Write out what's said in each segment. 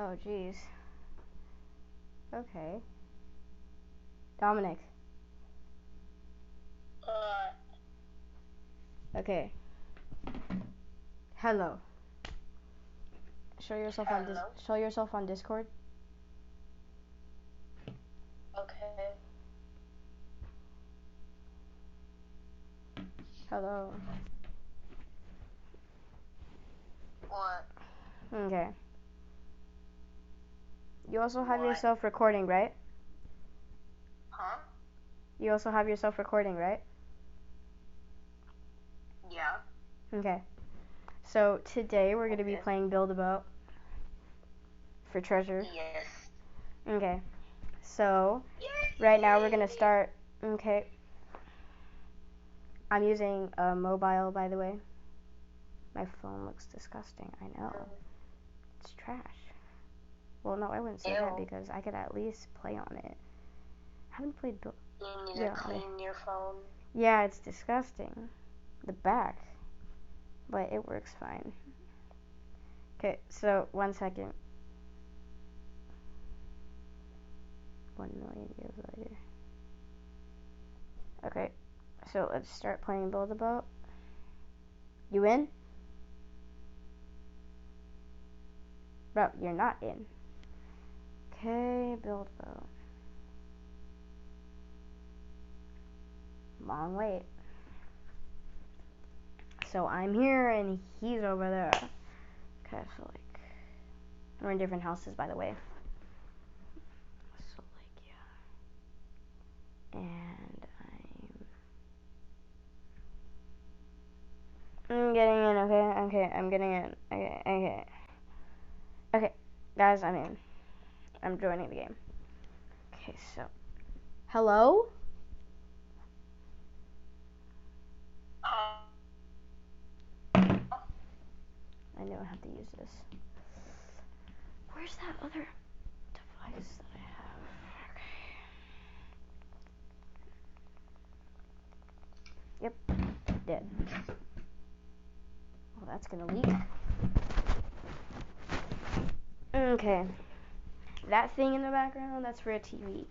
Oh, jeez. Okay. Dominic. Okay. Hello. Show yourself on Discord. Okay. Hello. What? Okay. You also have What? yourself recording, right? Huh? You also have yourself recording, right? Yeah. Okay. So today we're going to be playing Build a Boat for treasure. Yes. Okay. So right now we're going to start. Okay. I'm using a mobile, by the way. My phone looks disgusting. I know. It's trash. Well, no, I wouldn't say that because I could at least play on it. I haven't played Build. You need to clean your phone. Yeah, it's disgusting. The back. But it works fine. Okay, so 1 second. 1,000,000 years later. Okay, so let's start playing Build a Boat. You in? Bro, you're not in. Okay, Build a Boat. Long wait. So I'm here and he's over there. Okay, so like, we're in different houses, by the way. So like, yeah. And I'm getting in, okay, I'm getting in, okay, guys, I'm in. I'm joining the game. Okay, so, hello? I know how to use this. Where's that other device that I have? Okay. Yep, dead. Well, that's gonna leak. Okay. That thing in the background, that's for a TV.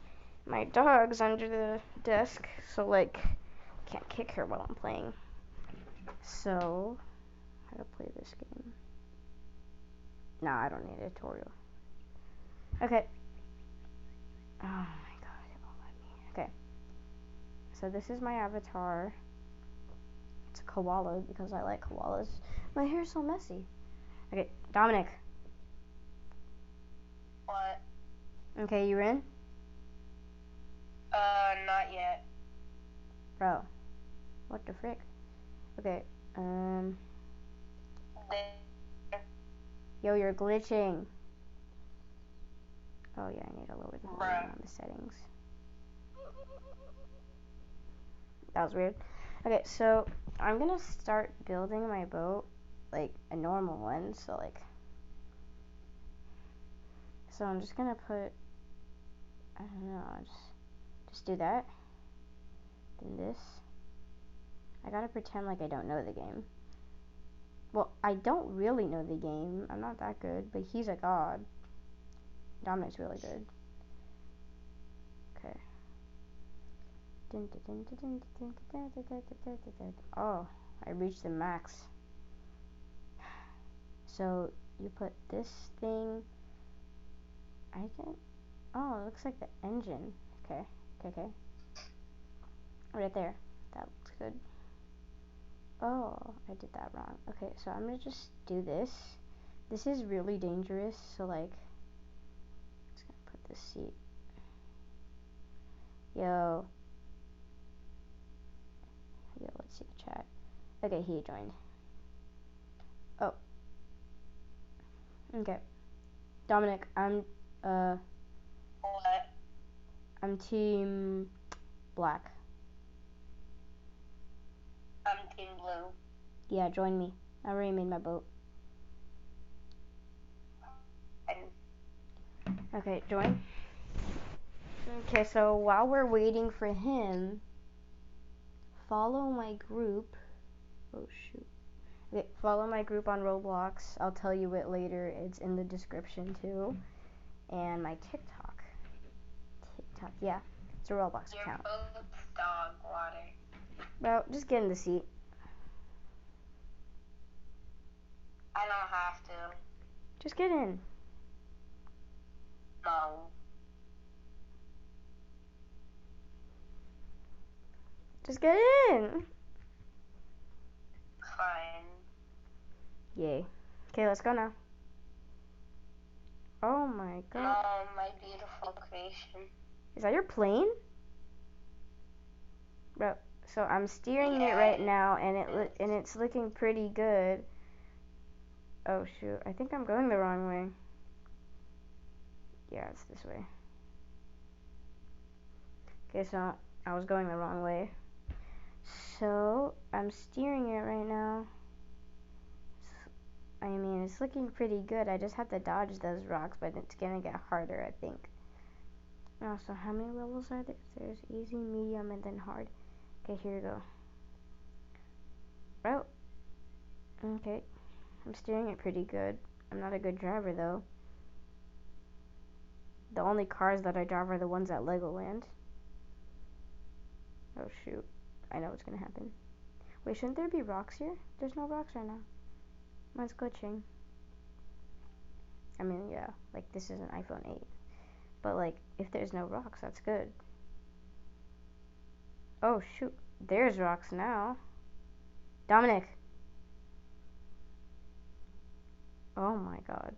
My dog's under the desk, so like, can't kick her while I'm playing. So, how to play this game? Nah, I don't need a tutorial. Okay. Oh my god, it won't let me. Okay. So this is my avatar. It's a koala because I like koalas. My hair's so messy. Okay, Dominic. What? Okay, you in? Not yet. Bro. What the frick? Okay, Yo, you're glitching. Oh yeah, I need to lower the volume on the settings. That was weird. Okay, so I'm gonna start building my boat, like a normal one. So I'm just gonna put, I don't know, just do that. Then this. I gotta pretend like I don't know the game. Well, I don't really know the game. I'm not that good, but he's a god. Dominic's really good. Okay. Oh, I reached the max. So you put this thing. I can. Oh, it looks like the engine. Okay. Right there. That looks good. Oh, I did that wrong. Okay, so I'm gonna just do this. This is really dangerous, so like, just gonna put this seat. Yo, let's see the chat. Okay, he joined. Oh. Okay. Dominic, I'm What? I'm team black. I'm team blue. Yeah, join me. I already made my boat. Okay, join. Okay, so while we're waiting for him, follow my group. Oh shoot. Okay, follow my group on Roblox. I'll tell you it later. It's in the description too. And my TikTok. Yeah. It's a Roblox account. You're both dog water. Bro, just get in the seat. I don't have to. Just get in. No. Just get in. Fine. Yay. Okay, let's go now. Oh my god. No, my beautiful creation. Is that your plane? Bro, so I'm steering it Yeah, right now, and it's looking pretty good. Oh shoot, I think I'm going the wrong way. Yeah, it's this way. Okay, so I was going the wrong way. So I'm steering it right now. I mean, it's looking pretty good. I just have to dodge those rocks, but it's gonna get harder, I think. Oh, so how many levels are there? There's easy, medium, and then hard. Okay, here we go. Oh. Okay. I'm steering it pretty good. I'm not a good driver, though. The only cars that I drive are the ones at Legoland. Oh, shoot. I know what's gonna happen. Wait, shouldn't there be rocks here? There's no rocks right now. Mine's glitching. I mean, yeah, like, this is an iPhone 8. But, like, if there's no rocks, that's good. Oh, shoot. There's rocks now. Dominic. Oh, my God.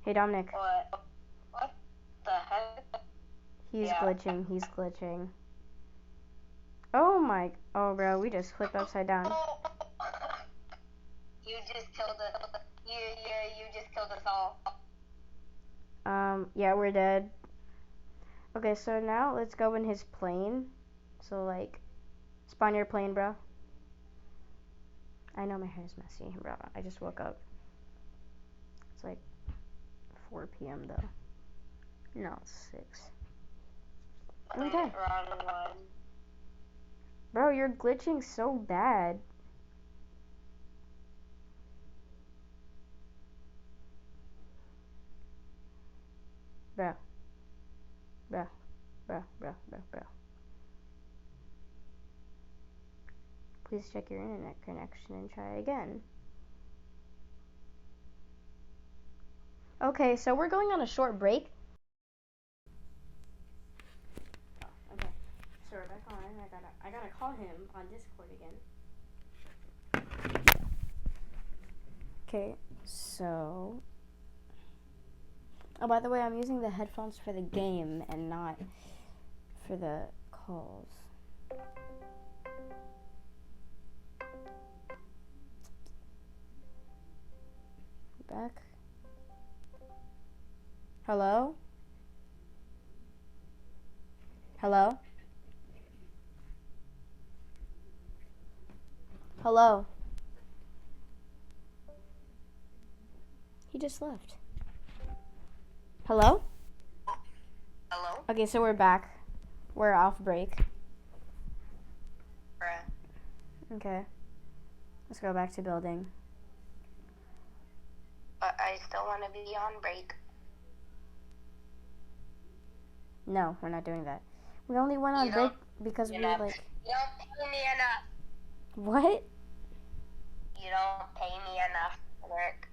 Hey, Dominic. What the heck? He's Yeah. glitching. He's glitching. Oh, my. Oh, bro, we just flipped upside down. You just killed us. You just killed us all. Yeah, we're dead. Okay, so now let's go in his plane. So, like, spawn your plane, bro. I know my hair's messy, bro. I just woke up. It's like 4 p.m. though. No, it's 6. Okay. Wrong one. Bro, you're glitching so bad. Bro. Bro. Bro. Bro. Bro. Bro. Please check your internet connection and try again. Okay, so we're going on a short break. Oh, okay. So we're back on. I gotta call him on Discord again. Okay, so... Oh, by the way, I'm using the headphones for the game and not for the calls. Back. Hello? Hello? Hello? He just left. Hello? Hello? Okay, so we're back. We're off break. Bruh. Okay. Let's go back to building. But I still want to be on break. No, we're not doing that. We only went on break because we were like... You don't pay me enough. What? You don't pay me enough to work.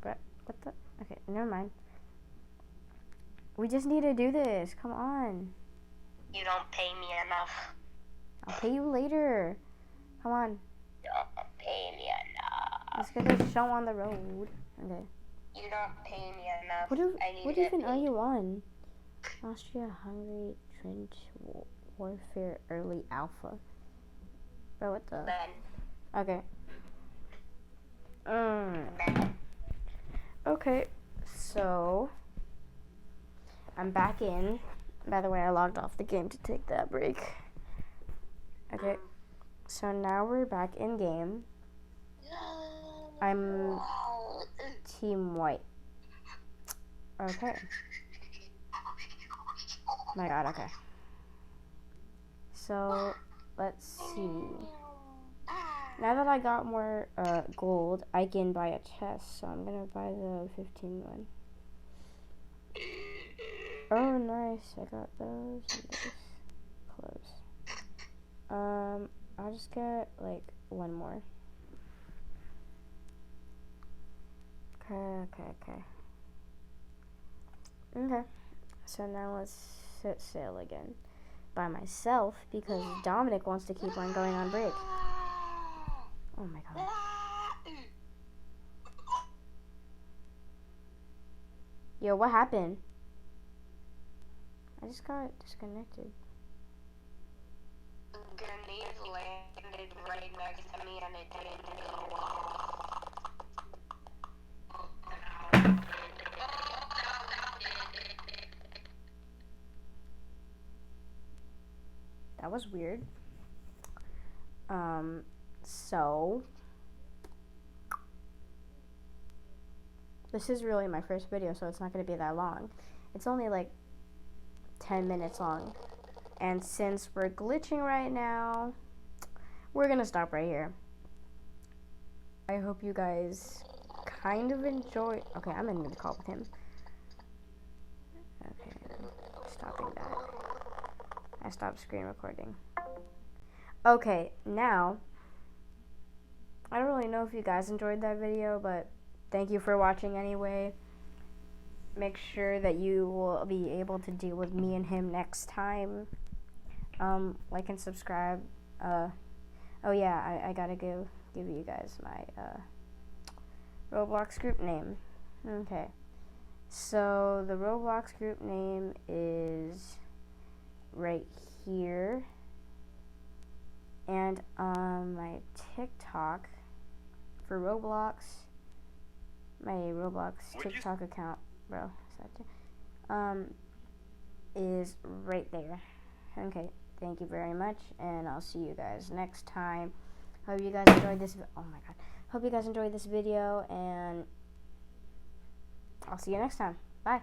What the? Okay, never mind. We just need to do this. Come on. You don't pay me enough. I'll pay you later. Come on. Don't pay me enough. Let's get this show on the road. Okay. You don't pay me enough. What even are you on? Austria-Hungary Trench Warfare Early Alpha. Bro, what the? Ben. Okay. Ben. Okay, so I'm back in. By the way, I logged off the game to take that break. Okay, so now we're back in game. I'm Team White. Okay. My God, okay. So, let's see. Now that I got more gold, I can buy a chest, so I'm gonna buy the 15 one. Oh, nice. I got those and those. Close. I'll just get, like, one more. Okay. Okay. So now let's set sail again. By myself, because Dominic wants to keep on going on break. Oh my god. Yo, what happened? I just got disconnected. Grenades landed right next to me and it didn't go off. That was weird. So this is really my first video, so it's not going to be that long. It's only like 10 minutes long. And since we're glitching right now, we're going to stop right here. I hope you guys kind of enjoy. Okay, I'm ending the call with him. Okay, stopping that. I stopped screen recording. Okay, now, I don't really know if you guys enjoyed that video, but thank you for watching anyway. Make sure that you will be able to deal with me and him next time. Like and subscribe. Oh yeah, I gotta give you guys my Roblox group name. Okay, so the Roblox group name is right here, and my TikTok for Roblox, my Roblox TikTok account, bro, is right there. Okay, thank you very much, and I'll see you guys next time. Hope you guys enjoyed this. Oh my god, hope you guys enjoyed this video, and I'll see you next time. Bye.